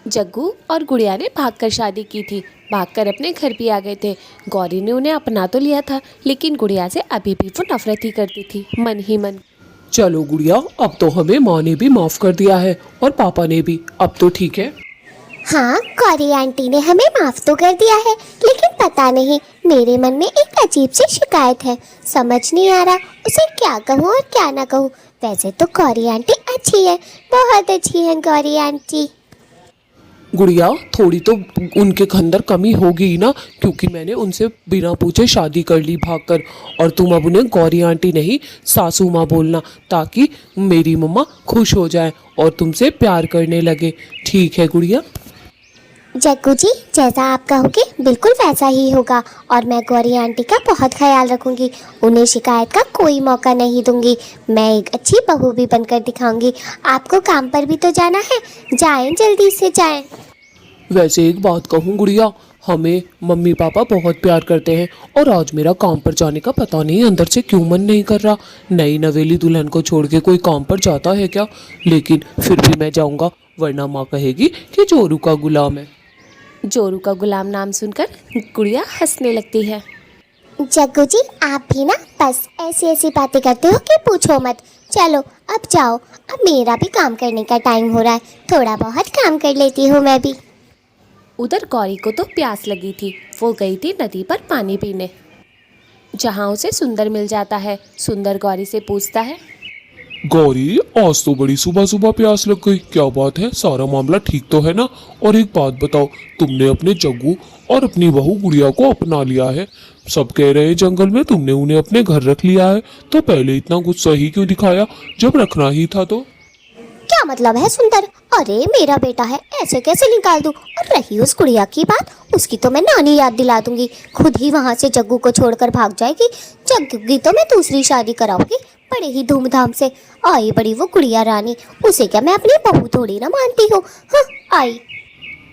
जग्गू और गुड़िया ने भागकर शादी की थी। भागकर अपने घर भी आ गए थे। गौरी ने उन्हें अपना तो लिया था, लेकिन गुड़िया से अभी भी वो नफरत ही करती थी, मन ही मन। चलो गुड़िया, अब तो हमें माँ ने भी माफ कर दिया है और पापा ने भी, अब तो ठीक है। हाँ, गौरी आंटी ने हमें माफ तो कर दिया है, लेकिन पता नहीं मेरे मन में एक अजीब सी शिकायत है। समझ नहीं आ रहा उसे क्या कहूँ और क्या ना कहूँ। वैसे तो गौरी आंटी अच्छी है, बहुत अच्छी है गौरी आंटी। गुड़िया, थोड़ी तो उनके अंदर कमी होगी ही ना, क्योंकि मैंने उनसे बिना पूछे शादी कर ली भागकर। और तुम अब उन्हें गौरी आंटी नहीं सासू माँ बोलना, ताकि मेरी मम्मा खुश हो जाए और तुमसे प्यार करने लगे। ठीक है गुड़िया? जग्गू जी, जैसा आप कहोगे बिल्कुल वैसा ही होगा, और मैं गौरी आंटी का बहुत ख्याल रखूंगी। उन्हें शिकायत का कोई मौका नहीं दूंगी। मैं एक अच्छी बहू भी बनकर दिखाऊंगी। आपको काम पर भी तो जाना है, जाएं जल्दी से जाएं। वैसे एक बात कहूँ गुड़िया, हमें मम्मी पापा बहुत प्यार करते हैं, और आज मेरा काम पर जाने का पता नहीं अंदर से क्यों मन नहीं कर रहा। नई नवेली दुल्हन को छोड़ के कोई काम पर जाता है क्या? लेकिन फिर भी मैं जाऊंगा, वरना माँ कहेगी कि जोरू का गुलाम है। जोरू का गुलाम नाम सुनकर गुड़िया हंसने लगती है। जग्गू जी, आप भी ना बस ऐसी ऐसी बातें करते हो कि पूछो मत। चलो अब जाओ, अब मेरा भी काम करने का टाइम हो रहा है। थोड़ा बहुत काम कर लेती हूँ मैं भी। उधर गौरी को तो प्यास लगी थी। वो गई थी नदी पर पानी पीने, जहाँ उसे सुंदर मिल जाता है। सुंदर गौरी से पूछता है, गौरी, आज तो बड़ी सुबह सुबह प्यास लग गई, क्या बात है? सारा मामला ठीक तो है ना? और एक बात बताओ, तुमने अपने जग्गू और अपनी बहू गुड़िया को अपना लिया है। सब कह रहे हैं जंगल में तुमने उन्हें अपने घर रख लिया है, तो पहले इतना गुस्सा ही क्यों दिखाया जब रखना ही था तो? क्या मतलब है सुंदर? अरे मेरा बेटा है, ऐसे कैसे निकाल दूं? और रही उस गुड़िया की बात, उसकी तो मैं नानी याद दिला दूंगी। खुद ही वहां से जग्गू को छोड़कर भाग जाएगी। जग्गू की तो मैं दूसरी शादी कराऊंगी, बड़े ही धूमधाम से। आई बड़ी वो गुड़िया रानी, उसे क्या मैं अपनी बहू थोड़ी ना मानती हूँ। हाँ, आई।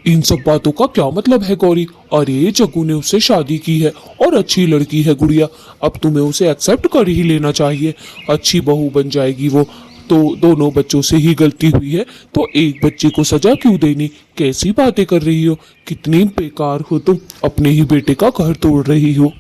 इन सब बातों का क्या मतलब है गौरी? अरे जग्गू ने उससे शादी की है और अच्छी लड़की है गुड़िया, अब तुम्हें उसे एक्सेप्ट कर ही लेना चाहिए। अच्छी बहू बन जाएगी वो तो। दोनों बच्चों से ही गलती हुई है, तो एक बच्चे को सजा क्यों देनी? कैसी बातें कर रही हो? कितनी बेकार हो तुम, अपने ही बेटे का घर तोड़ रही हो।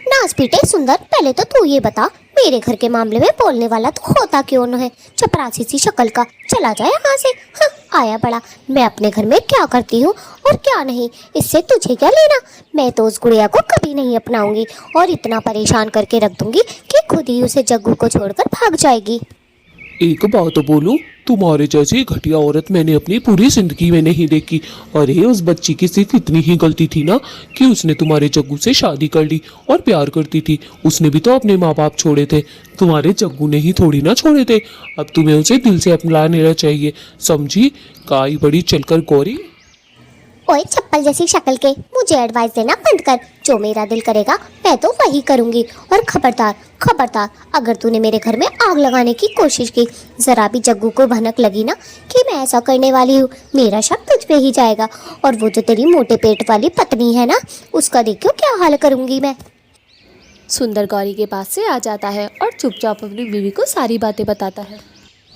नाच पीटे सुंदर, पहले तो तू ये बता, मेरे घर के मामले में बोलने वाला तो होता क्यों न है? चपरासी सी शक्ल का, चला जाए यहाँ से। हाँ, आया बड़ा। मैं अपने घर में क्या करती हूँ और क्या नहीं, इससे तुझे क्या लेना? मैं तो उस गुड़िया को कभी नहीं अपनाऊंगी, और इतना परेशान करके रख दूंगी कि खुद ही उसे जग्गू को छोड़कर भाग जाएगी। एक बात बोलूं, तुम्हारे जैसी घटिया औरत मैंने अपनी पूरी जिंदगी में नहीं देखी। अरे उस बच्ची की सिर्फ इतनी ही गलती थी ना कि उसने तुम्हारे जग्गू से शादी कर ली और प्यार करती थी। उसने भी तो अपने माँ बाप छोड़े थे, तुम्हारे जग्गू ने ही थोड़ी ना छोड़े थे। अब तुम्हें उसे दिल से अपना लेना चाहिए, समझी? काई बड़ी चलकर गौरी। ओए चप्पल जैसी शक्ल के, मुझे एडवाइस देना बंद कर। जो मेरा दिल करेगा मैं तो वही करूंगी। और खबरदार खबरदार, अगर तूने मेरे घर में आग लगाने की कोशिश की, जरा भी जग्गू को भनक लगी ना कि मैं ऐसा करने वाली हूँ, मेरा शक तुझ पे ही जाएगा। और वो जो तेरी मोटे पेट वाली पत्नी है ना, उसका देखियो क्या हाल करूंगी मैं। सुंदर गौरी के पास से आ जाता है और चुपचाप अपनी बीवी को सारी बातें बताता है।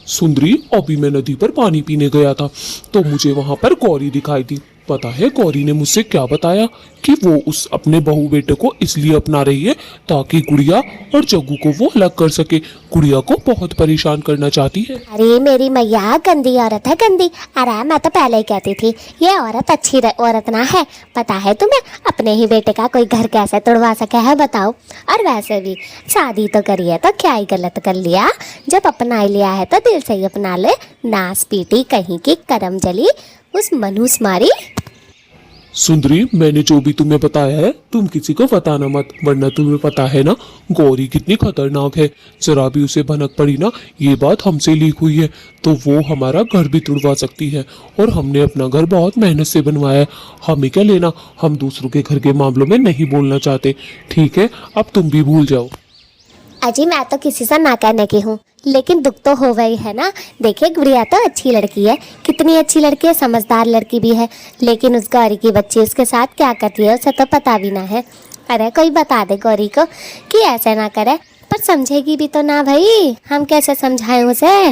सुंदरी, अभी मैं नदी पर पानी पीने गया था तो मुझे वहां पर गौरी दिखाई दी। पता है गौरी ने मुझसे क्या बताया? कि वो उस अपने बहू बेटे को इसलिए अपना रही है ताकि गुड़िया और जग्गू को वो अलग कर सके। गुड़िया को बहुत परेशान करना चाहती है। अरे मेरी मैया, गंदी औरत है गंदी। अरे मैं तो पहले ही कहती थी ये औरत अच्छी औरत ना है। पता है तुम्हें अपने ही बेटे का कोई घर कैसे तोड़वा सके है, बताओ? और वैसे भी शादी तो करी है तो क्या ही गलत कर लिया? जब अपना ही लिया है तो दिल से ही अपना ले। नास पीटी कहीं की करम जली, उस मनूस मारी। सुंदरी, मैंने जो भी तुम्हें बताया है तुम किसी को बताना मत, वरना तुम्हें पता है ना गौरी कितनी खतरनाक है। जरा भी उसे भनक पड़ी ना ये बात हमसे लीक हुई है तो वो हमारा घर भी तुड़वा सकती है। और हमने अपना घर बहुत मेहनत से बनवाया है, हमें क्या लेना? हम दूसरों के घर के मामलों में नहीं बोलना चाहते। ठीक है, अब तुम भी भूल जाओ। अजी मैं तो किसी से ना कहने की हूँ, लेकिन दुख तो हो गई है ना। देखिए गुड़िया तो अच्छी लड़की है, कितनी अच्छी लड़की है, समझदार लड़की भी है। लेकिन उस गौरी की बच्ची उसके साथ क्या करती है उसे तो पता भी ना है। अरे कोई बता दे गौरी को कि ऐसे ना करे, पर समझेगी भी तो ना भाई, हम कैसे समझाएं उसे?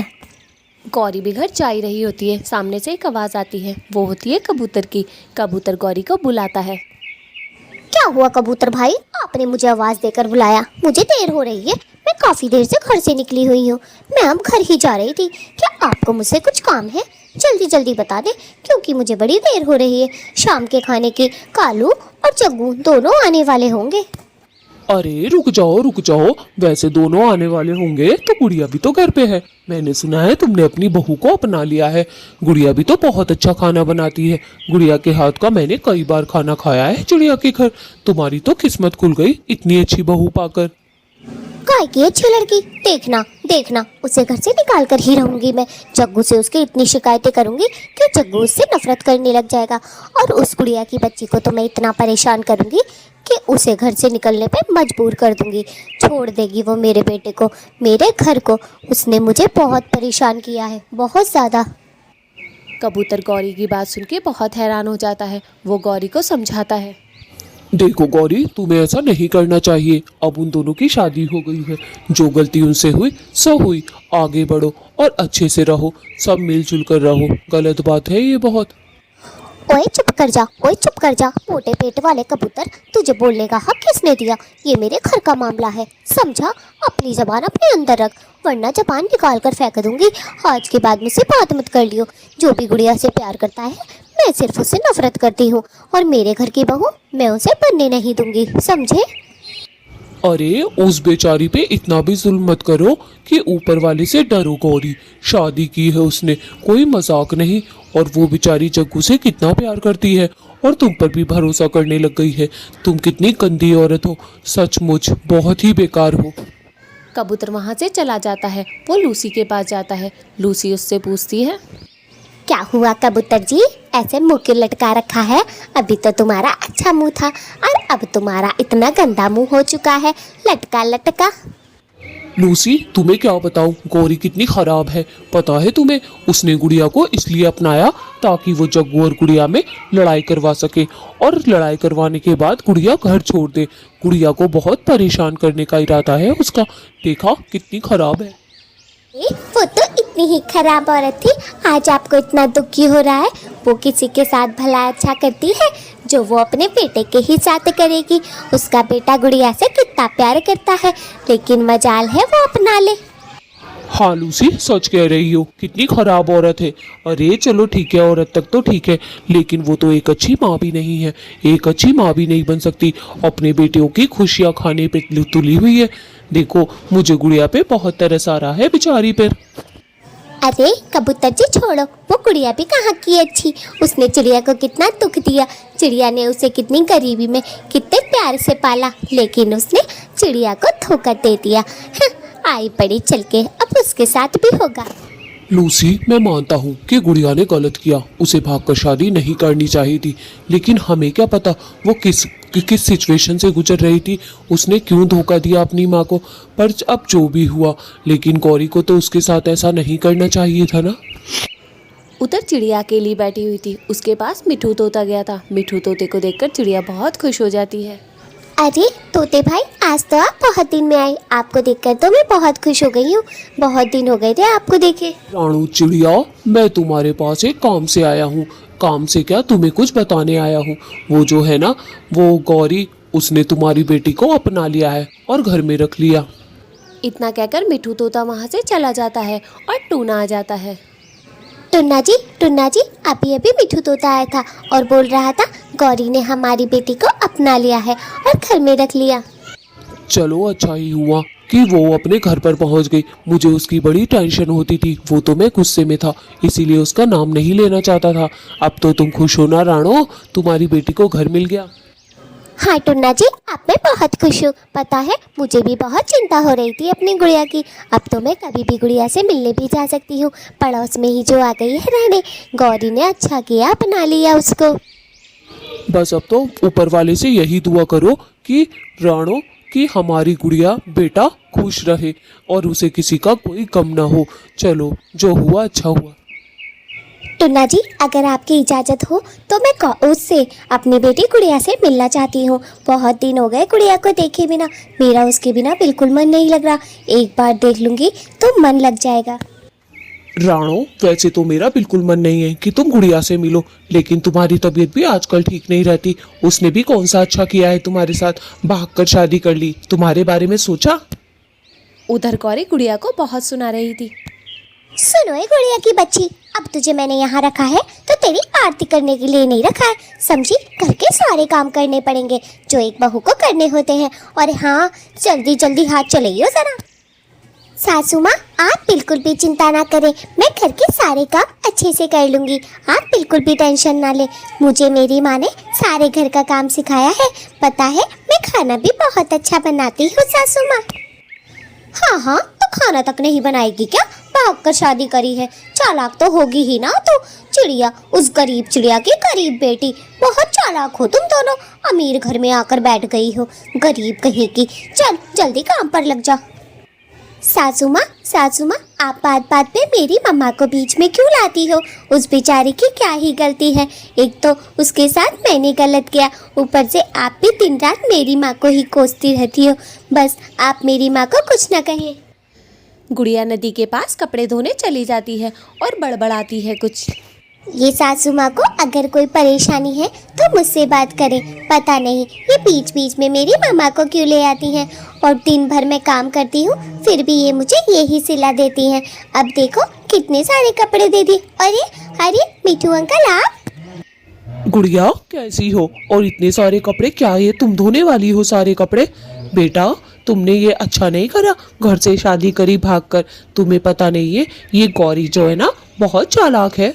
गौरी भी घर जा ही रही होती है। सामने से एक आवाज़ आती है, वो होती है कबूतर की। कबूतर गौरी को बुलाता है। क्या हुआ कबूतर भाई, आपने मुझे आवाज देकर बुलाया? मुझे देर हो रही है, मैं काफी देर से घर से निकली हुई हूँ। मैं अब घर ही जा रही थी। क्या आपको मुझसे कुछ काम है? जल्दी जल्दी बता दे, क्योंकि मुझे बड़ी देर हो रही है। शाम के खाने के कालू और जग्गू दोनों आने वाले होंगे। अरे रुक जाओ, वैसे दोनों आने वाले होंगे तो गुड़िया भी तो घर पे है। मैंने सुना है तुमने अपनी बहू को अपना लिया है। गुड़िया भी तो बहुत अच्छा खाना बनाती है। गुड़िया के हाथ का मैंने कई बार खाना खाया है चिड़िया के घर। तुम्हारी तो किस्मत खुल गई इतनी अच्छी बहू पाकर। काय की अच्छी लड़की, देखना देखना, उसे घर से निकाल कर ही रहूंगी मैं। जग्गू से उसकी इतनी शिकायतें करूंगी कि जग्गू उससे नफरत करने लग जाएगा। और उस गुड़िया की बच्ची को तो मैं इतना परेशान करूंगी कि उसे घर से निकलने पे मजबूर कर दूंगी। छोड़ देगी वो मेरे बेटे को, मेरे घर को। उसने मुझे बहुत परेशान किया है, बहुत ज़्यादा। कबूतर गौरी की बात सुन के बहुत हैरान हो जाता है। वो गौरी को समझाता है। देखो गौरी, तुम्हें ऐसा नहीं करना चाहिए। अब उन दोनों की शादी हो गई है। जो गलती उनसे हुई सो हुई। आगे बढ़ो और अच्छे से रहो, सब मिलजुल कर रहो। गलत बात है ये बहुत। ओए चुप कर जा, ओए चुप कर जा, मोटे पेट वाले कबूतर, तुझे बोलने का हक किसने दिया? ये मेरे घर का मामला है, समझा? अपनी जबान अपने अंदर रख, वरना जबान निकाल कर फेंक दूंगी। आज के बाद मुझसे बात मत कर लियो। जो भी गुड़िया से प्यार करता है, मैं सिर्फ उससे नफरत करती हूँ। और मेरे घर की बहू मैं उसे बनने नहीं दूंगी, समझे? अरे उस बेचारी पे इतना भी जुल्म मत करो कि ऊपर वाले से डरो गौरी। शादी की है उसने, कोई मजाक नहीं। और वो बेचारी जग्गू से कितना प्यार करती है और तुम पर भी भरोसा करने लग गई है। तुम कितनी गंदी औरत हो, सचमुच बहुत ही बेकार हो। कबूतर वहाँ से चला जाता है। वो लूसी के पास जाता है। लूसी उससे पूछती है, क्या हुआ कबूतर जी, ऐसे मुंह क्यों लटका रखा है? अभी तो तुम्हारा अच्छा मुंह था और अब तुम्हारा इतना गंदा मुंह हो चुका है, लटका लटका। लूसी, तुम्हें क्या बताऊं गौरी कितनी खराब है। पता है तुम्हें, उसने गुड़िया को इसलिए अपनाया ताकि वो जग्गू और गुड़िया में लड़ाई करवा सके। और लड़ाई करवाने के बाद गुड़िया घर छोड़ दे। गुड़िया को बहुत परेशान करने का इरादा है उसका। देखा कितनी खराब है। वो तो इतनी ही खराब औरत थी, आज आपको इतना दुखी हो रहा है? वो किसी के साथ भला अच्छा करती है जो वो अपने बेटे के ही साथ करेगी? उसका बेटा गुड़िया से कितना प्यार करता है, लेकिन मजाल है वो अपना ले। हाँ लूसी, सच कह रही हो, कितनी खराब औरत है। अरे चलो ठीक है, औरत तक तो ठीक है, लेकिन वो तो एक अच्छी माँ भी नहीं है। एक अच्छी माँ भी नहीं बन सकती। अपने बेटियों की खुशियाँ खाने पे तुली हुई है। देखो मुझे गुड़िया पे बहुत तरस आ रहा है बेचारी पर। अरे कबूतर जी छोड़ो, वो गुड़िया भी कहाँ की अच्छी। उसने चिड़िया को कितना दुख दिया। चिड़िया ने उसे कितनी गरीबी में कितने प्यार से पाला, लेकिन उसने चिड़िया को धोखा दे दिया। आई पड़ी चल के, अब उसके साथ भी होगा। लूसी, मैं मानता हूँ कि गुड़िया ने गलत किया, उसे भागकर शादी नहीं करनी चाहिए थी। लेकिन हमें क्या पता वो किस सिचुएशन से गुजर रही थी, उसने क्यों धोखा दिया अपनी माँ को। पर अब जो भी हुआ, लेकिन गौरी को तो उसके साथ ऐसा नहीं करना चाहिए था ना। उधर चिड़िया अकेली बैठी हुई थी। उसके पास मिठू तोता गया था। मिठू तोते को देखकर चिड़िया बहुत खुश हो जाती है। अरे तोते भाई, आज तो आप बहुत दिन में आए। आपको देखकर तो मैं बहुत खुश हो गई हूँ। बहुत दिन हो गए थे आपको देखे। राणू चिड़िया, मैं तुम्हारे पास एक काम से आया हूँ। काम से क्या, तुम्हें कुछ बताने आया हूँ। वो जो है ना, वो गौरी, उसने तुम्हारी बेटी को अपना लिया है और घर में रख लिया। इतना कहकर मिठू तोता वहाँ से चला जाता है और टूना आ जाता है। टुन्ना जी, अभी अभी मिठू तोता आया था और बोल रहा था गौरी ने हमारी बेटी को अपना लिया है और घर में रख लिया। चलो अच्छा ही हुआ कि वो अपने घर पर पहुंच गई। मुझे उसकी बड़ी टेंशन होती थी। वो तो मैं गुस्से में था, इसीलिए उसका नाम नहीं लेना चाहता था। अब तो तुम खुश हो ना राणो, तुम्हारी बेटी को घर मिल गया। हाँ टुन्ना जी, अब मैं बहुत खुश हूँ। पता है, मुझे भी बहुत चिंता हो रही थी अपनी गुड़िया की। अब तो मैं कभी भी गुड़िया से मिलने भी जा सकती हूँ। पड़ोस में ही जो आ गई है रहने, गौरी ने अच्छा किया अपना लिया उसको। बस अब तो ऊपर वाले से यही दुआ करो कि राणो कि हमारी गुड़िया बेटा खुश रहे और उसे किसी का कोई गम ना हो। चलो, जो हुआ अच्छा हुआ। टुन्ना जी, अगर आपकी इजाज़त हो तो मैं उससे, अपनी बेटी गुड़िया से मिलना चाहती हूँ। बहुत दिन हो गए गुड़िया को देखे बिना। मेरा उसके बिना बिल्कुल मन नहीं लग रहा। एक बार देख लूँगी तो मन लग जाएगा। राणो, वैसे तो मेरा बिल्कुल मन नहीं है कि तुम गुड़िया से मिलो, लेकिन तुम्हारी तबीयत भी आजकल ठीक नहीं रहती। उसने भी कौन सा अच्छा किया है तुम्हारे साथ, भागकर शादी कर ली। तुम्हारे बारे में सोचा? उधर गौरी गुड़िया को बहुत सुना रही थी। सुनो ए गुड़िया की बच्ची, अब तुझे मैंने यहाँ रखा है तो तेरी आरती करने के लिए नहीं रखा है, समझी? घर के सारे काम करने पड़ेंगे जो एक बहू को करने होते हैं। और हाँ, जल्दी जल्दी हाथ चलाइयो जरा। सासू माँ, आप बिल्कुल भी चिंता ना करें, मैं घर के सारे काम अच्छे से कर लूँगी। आप बिल्कुल भी टेंशन ना लें। मुझे मेरी माँ ने सारे घर का काम सिखाया है। पता है, मैं खाना भी बहुत अच्छा बनाती हूँ सासू माँ। हाँ हाँ, तो खाना तक नहीं बनाएगी क्या? भाग कर शादी करी है, चालाक तो होगी ही ना। तो चिड़िया, उस गरीब चिड़िया की गरीब बेटी, बहुत चालाक हो तुम दोनों। अमीर घर में आकर बैठ गई हो, गरीब कहीं की। चल जल्दी काम पर लग जा। सासू माँ, आप बात बात पे मेरी मम्मा को बीच में क्यों लाती हो? उस बेचारी की क्या ही गलती है? एक तो उसके साथ मैंने गलत किया, ऊपर से आप भी दिन रात मेरी माँ को ही कोसती रहती हो। बस आप मेरी माँ को कुछ न कहें। गुड़िया नदी के पास कपड़े धोने चली जाती है और बड़बड़ाती है कुछ। ये सासू माँ को अगर कोई परेशानी है तो मुझसे बात करें। पता नहीं ये बीच बीच में मेरी मम्मा को क्यों ले आती हैं। और दिन भर मैं काम करती हूँ फिर भी ये मुझे यही सिला देती हैं। अब देखो कितने सारे कपड़े दे दिए। अरे अरे मिठू अंकल, आप? गुड़िया, कैसी हो? और इतने सारे कपड़े क्या ये तुम धोने वाली हो सारे कपड़े? बेटा, तुमने ये अच्छा नहीं करा, घर से शादी करी भागकर। तुम्हें पता नहीं है ये गौरी जो है ना, बहुत चालाक है।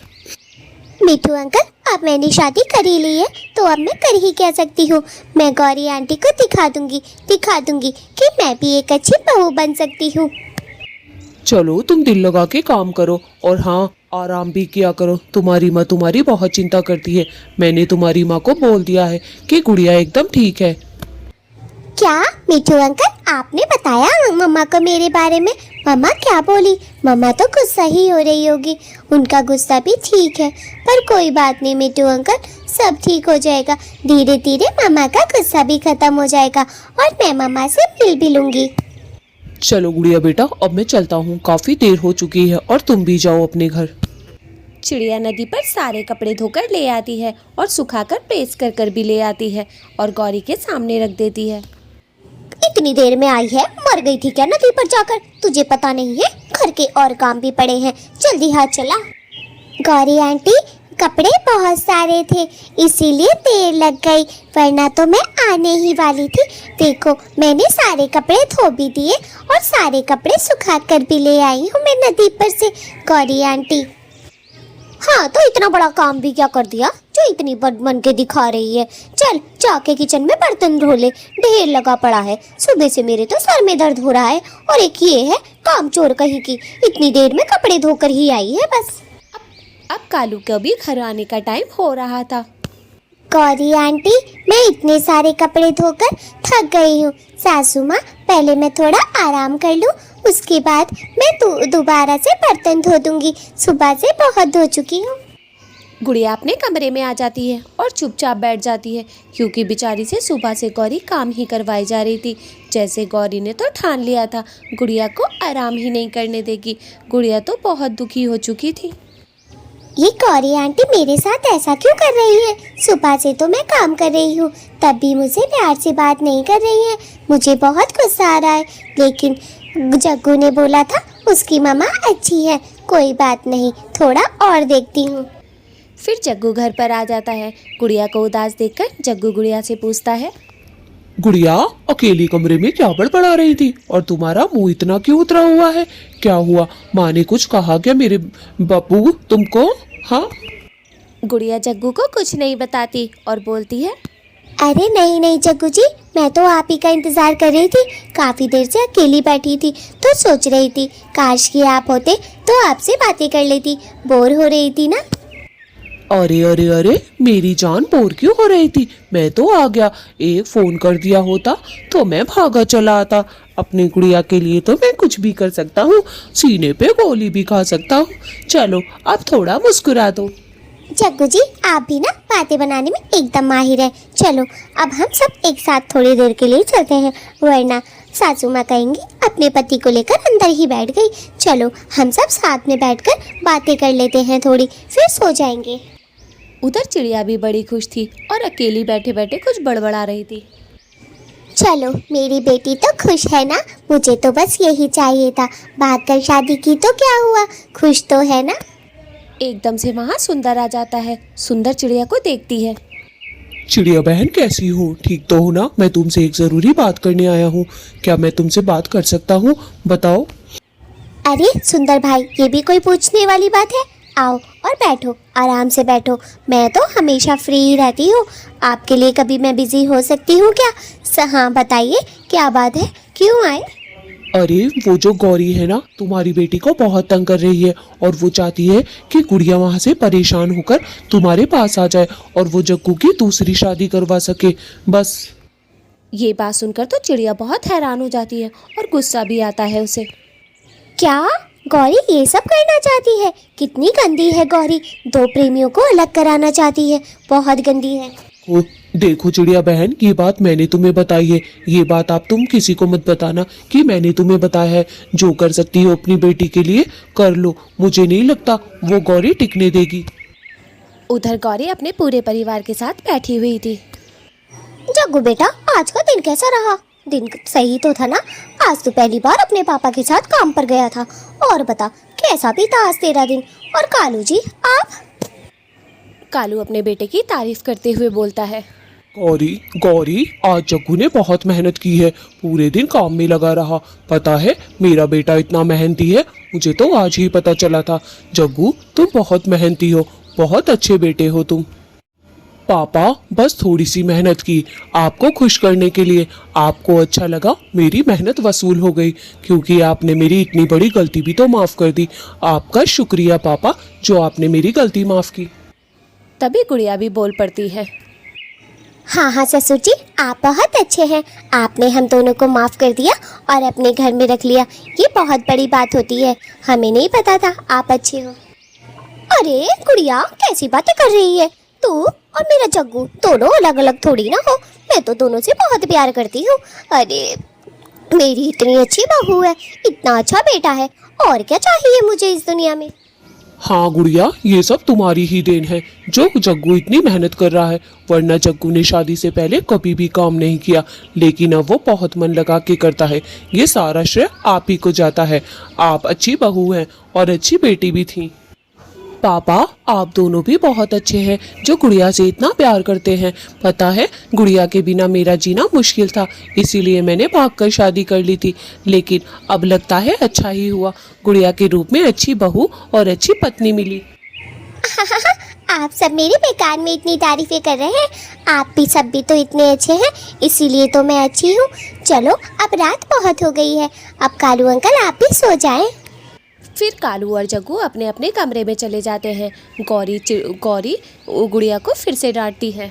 मिठू अंकल, अब मैंने शादी कर ही ली है तो अब मैं कर ही क्या सकती हूँ। मैं गौरी आंटी को दिखा दूंगी कि मैं भी एक अच्छी बहू बन सकती हूँ। चलो, तुम दिल लगा के काम करो और हाँ, आराम भी किया करो। तुम्हारी माँ तुम्हारी बहुत चिंता करती है। मैंने तुम्हारी माँ को बोल दिया है कि गुड़िया एकदम ठीक है। क्या मिठू अंकल, आपने बताया मम्मा को मेरे बारे में? मम्मा क्या बोली? मम्मा तो गुस्सा ही हो रही होगी। उनका गुस्सा भी ठीक है, पर कोई बात नहीं मिठू अंकल, सब ठीक हो जाएगा। धीरे धीरे मम्मा का गुस्सा भी खत्म हो जाएगा और मैं मम्मा से मिल भी लूंगी। चलो गुड़िया बेटा, अब मैं चलता हूँ, काफी देर हो चुकी है और तुम भी जाओ अपने घर। चिड़िया नदी पर सारे कपड़े धोकर ले आती है और सुखाकर प्रेस कर भी ले आती है और गौरी के सामने रख देती है। इतनी देर में आई है, मर गई थी क्या नदी पर जाकर? तुझे पता नहीं है, घर के और काम भी पड़े हैं, जल्दी हाथ चला। गौरी आंटी, कपड़े बहुत सारे थे इसीलिए देर लग गई, वरना तो मैं आने ही वाली थी। देखो, मैंने सारे कपड़े धो भी दिए और सारे कपड़े सुखा कर भी ले आई हूँ मैं नदी पर से। गौरी आंटी, हाँ तो इतना बड़ा काम भी क्या कर दिया जो इतनी बन के दिखा रही है। चल जाके किचन में बर्तन धो ले, ढेर लगा पड़ा है। सुबह से मेरे तो सर में दर्द हो रहा है और एक ये है काम चोर कहीं की, इतनी देर में कपड़े धोकर ही आई है बस। अब कालू का भी घर आने का टाइम हो रहा था। गौरी आंटी, मैं इतने सारे कपड़े धोकर थक गई हूँ। सासू माँ, पहले मैं थोड़ा आराम कर लूँ, उसके बाद मैं दोबारा से बर्तन धो दूंगी। सुबह से बहुत धो चुकी हूँ। गुड़िया अपने कमरे में आ जाती है और चुपचाप बैठ जाती है, क्योंकि बेचारी से सुबह से गौरी काम ही करवाई जा रही थी। जैसे गौरी ने तो ठान लिया था गुड़िया को आराम ही नहीं करने देगी। गुड़िया तो बहुत दुखी हो चुकी थी। ये गौरी आंटी मेरे साथ ऐसा क्यों कर रही है? सुबह से तो मैं काम कर रही हूँ, तब भी मुझसे प्यार से बात नहीं कर रही है। मुझे बहुत गुस्सा आ रहा है, लेकिन जग्गू ने बोला था उसकी मम्मा अच्छी है। कोई बात नहीं, थोड़ा और देखती हूँ। फिर जग्गू घर पर आ जाता है। गुड़िया को उदास देखकर जग्गू गुड़िया से पूछता है, गुड़िया, अकेली कमरे में क्या बड़बड़ा रही थी और तुम्हारा मुंह इतना क्यों उतरा हुआ है? क्या हुआ? माँ ने कुछ कहा क्या मेरे बापू तुमको? हाँ? गुड़िया जग्गू को कुछ नहीं बताती और बोलती है, अरे नहीं नहीं जग्गू जी, मैं तो आप ही का इंतजार कर रही थी। काफी देर से अकेली बैठी थी तो सोच रही थी काश कि आप होते तो आपसे बातें कर लेती, बोर हो रही थी ना। अरे अरे अरे, मेरी जान बोर क्यों हो रही थी? मैं तो आ गया। एक फोन कर दिया होता तो मैं भागा चला आता। अपनी गुड़िया के लिए तो मैं कुछ भी कर सकता हूँ, सीने पे गोली भी खा सकता हूँ। चलो अब थोड़ा मुस्कुरा दो। जग्गू जी, आप भी ना बातें बनाने में एकदम माहिर है। चलो अब हम सब एक साथ थोड़ी देर के लिए चलते हैं, वरना सासू माँ कहेंगी अपने पति को लेकर अंदर ही बैठ गई। चलो हम सब साथ में बैठकर बातें कर लेते हैं थोड़ी, फिर सो जाएंगे। उधर चिड़िया भी बड़ी खुश थी और अकेली बैठे बैठे कुछ बड़बड़ा रही थी। चलो मेरी बेटी तो खुश है ना, मुझे तो बस यही चाहिए था। भागकर शादी की तो क्या हुआ, खुश तो है ना। एकदम से वहाँ सुंदर आ जाता है। सुंदर चिड़िया को देखती है। चिड़िया बहन कैसी हो, ठीक तो हो ना? मैं तुमसे एक जरूरी बात करने आया हूँ। क्या मैं तुमसे बात कर सकता हूँ? बताओ। अरे सुंदर भाई, ये भी कोई पूछने वाली बात है। आओ और बैठो, आराम से बैठो। मैं तो हमेशा फ्री ही रहती हूँ, आपके लिए कभी मैं बिजी हो सकती हूँ क्या? हाँ बताइए, क्या बात है, क्यों आए? अरे वो जो गौरी है ना, तुम्हारी बेटी को बहुत तंग कर रही है और वो चाहती है कि गुड़िया वहाँ से परेशान होकर तुम्हारे पास आ जाए और वो जग्गू की दूसरी शादी करवा सके। बस। ये बात सुनकर तो चिड़िया बहुत हैरान हो जाती है और गुस्सा भी आता है उसे। क्या गौरी ये सब करना चाहती है? कितनी गंदी है गौरी, दो प्रेमियों को अलग कराना चाहती है, बहुत गंदी है। ओ, देखो चिड़िया बहन, ये बात मैंने तुम्हें बताई है। ये बात आप तुम किसी को मत बताना कि मैंने तुम्हें बताया है। जो कर सकती हो अपनी बेटी के लिए कर लो। मुझे नहीं लगता वो गौरी टिकने देगी। उधर गौरी अपने पूरे परिवार के साथ बैठी हुई थी। जग्गू बेटा, आज का दिन कैसा रहा? दिन सही तो था ना? आज तो पहली बार अपने पापा के साथ काम पर गया था। और बता, कैसा बीता आज तेरा दिन? और कालू जी आप? कालू अपने बेटे की तारीफ करते हुए बोलता है। गौरी गौरी, आज जग्गू ने बहुत मेहनत की है, पूरे दिन काम में लगा रहा। पता है मेरा बेटा इतना मेहनती है, मुझे तो आज ही पता चला था। जग्गू तुम बहुत मेहनती हो, बहुत अच्छे बेटे हो तुम। पापा बस थोड़ी सी मेहनत की आपको खुश करने के लिए। आपको अच्छा लगा, मेरी मेहनत वसूल हो गई, क्योंकि आपने मेरी इतनी बड़ी गलती भी तो माफ कर दी। आपका शुक्रिया पापा, जो आपने मेरी गलती माफ की। तभी गुड़िया भी बोल पड़ती है। हाँ हाँ ससुर जी, आप बहुत अच्छे हैं। आपने हम दोनों को माफ कर दिया और अपने घर में रख लिया, ये बहुत बड़ी बात होती है। हमें नहीं पता था आप अच्छे हो। अरे गुड़िया, कैसी बातें कर रही है तू? और मेरा जग्गू दोनों अलग अलग थोड़ी ना हो, मैं तो दोनों से बहुत प्यार करती हूँ। अरे मेरी इतनी अच्छी बहू है, इतना अच्छा बेटा है, और क्या चाहिए मुझे इस दुनिया में। हाँ गुड़िया, ये सब तुम्हारी ही देन है जो जग्गू इतनी मेहनत कर रहा है, वरना जग्गू ने शादी से पहले कभी भी काम नहीं किया, लेकिन अब वो बहुत मन लगा के करता है। ये सारा श्रेय आप ही को जाता है। आप अच्छी बहू हैं और अच्छी बेटी भी थी। पापा आप दोनों भी बहुत अच्छे हैं जो गुड़िया से इतना प्यार करते हैं। पता है गुड़िया के बिना मेरा जीना मुश्किल था, इसीलिए मैंने भागकर शादी कर ली थी, लेकिन अब लगता है अच्छा ही हुआ। गुड़िया के रूप में अच्छी बहू और अच्छी पत्नी मिली। आप सब मेरी बेकार में इतनी तारीफें कर रहे हैं। आप भी सब भी तो इतने अच्छे हैं, इसीलिए तो मैं अच्छी हूँ। चलो अब रात बहुत हो गई है, अब कालू अंकल आप भी सो जाएं। फिर कालू और जग्गू अपने अपने कमरे में चले जाते हैं। गौरी गुड़िया को फिर से डांटती है।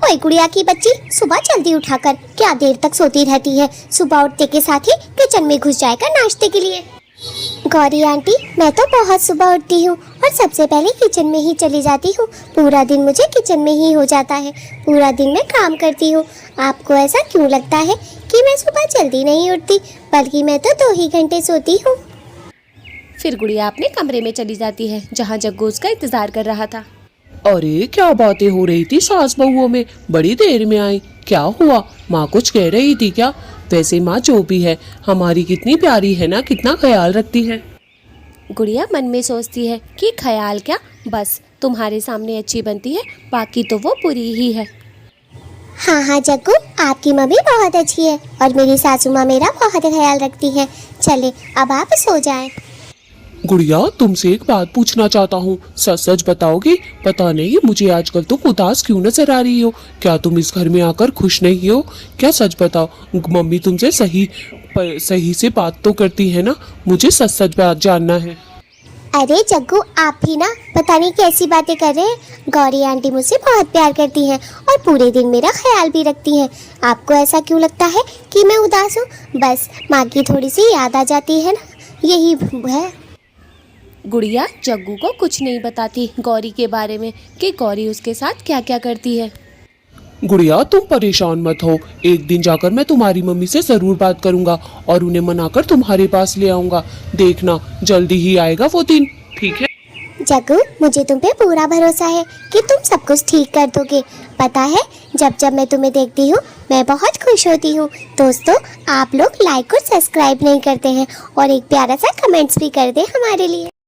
ओए गुड़िया की बच्ची, सुबह जल्दी उठाकर क्या देर तक सोती रहती है? सुबह उठते के साथ ही किचन में घुस जाएगा नाश्ते के लिए। गौरी आंटी, मैं तो बहुत सुबह उठती हूँ और सबसे पहले किचन में ही चली जाती हूँ। पूरा दिन मुझे किचन में ही हो जाता है, पूरा दिन मैं काम करती हूँ। आपको ऐसा क्यों लगता है कि मैं सुबह जल्दी नहीं उठती, बल्कि मैं तो 2 ही घंटे सोती हूँ। फिर गुड़िया अपने कमरे में चली जाती है जहाँ जग्गू उसका इंतजार कर रहा था। अरे क्या बातें हो रही थी सास बहुओं में, बड़ी देर में आई। क्या हुआ, माँ कुछ कह रही थी क्या? वैसे माँ जो भी है हमारी कितनी प्यारी है ना, कितना ख्याल रखती है। गुड़िया मन में सोचती है कि ख्याल क्या, बस तुम्हारे सामने अच्छी बनती है, बाकी तो वो बुरी ही है। हाँ हाँ जग्गू, आपकी मम्मी बहुत अच्छी है और मेरी सासू माँ मेरा बहुत ख्याल रखती है। चले अब आप सो जाएं। गुड़िया तुमसे एक बात पूछना चाहता हूँ, सच सच बताओगी? पता नहीं मुझे आजकल तुम उदास क्यों नजर आ रही हो। क्या तुम इस घर में आकर खुश नहीं हो? क्या सच बताओ। मम्मी तुमसे सही से बात तो करती है ना, मुझे सच सच बात जानना है। अरे जग्गू, आप भी ना पता नहीं कैसी बातें कर रहे हैं। गौरी आंटी मुझसे बहुत प्यार करती हैं और पूरे दिन मेरा ख्याल भी रखती हैं। आपको ऐसा क्यों लगता है कि मैं उदास हूँ? बस माँ की थोड़ी सी याद आ जाती है ना, यही है। गुड़िया जग्गू को कुछ नहीं बताती गौरी के बारे में कि गौरी उसके साथ क्या क्या करती है। गुड़िया तुम परेशान मत हो, एक दिन जाकर मैं तुम्हारी मम्मी से जरूर बात करूंगा और उन्हें मनाकर तुम्हारे पास ले आऊंगा। देखना जल्दी ही आएगा वो दिन, ठीक है? जग्गू, मुझे तुम पे पूरा भरोसा है कि तुम सब कुछ ठीक कर दोगे। पता है, जब जब मैं तुम्हें देखती हूँ मैं बहुत खुश होती हूँ। दोस्तों, आप लोग लाइक और सब्सक्राइब नहीं करते हैं और एक प्यारा सा कमेंट्स भी कर दे हमारे लिए।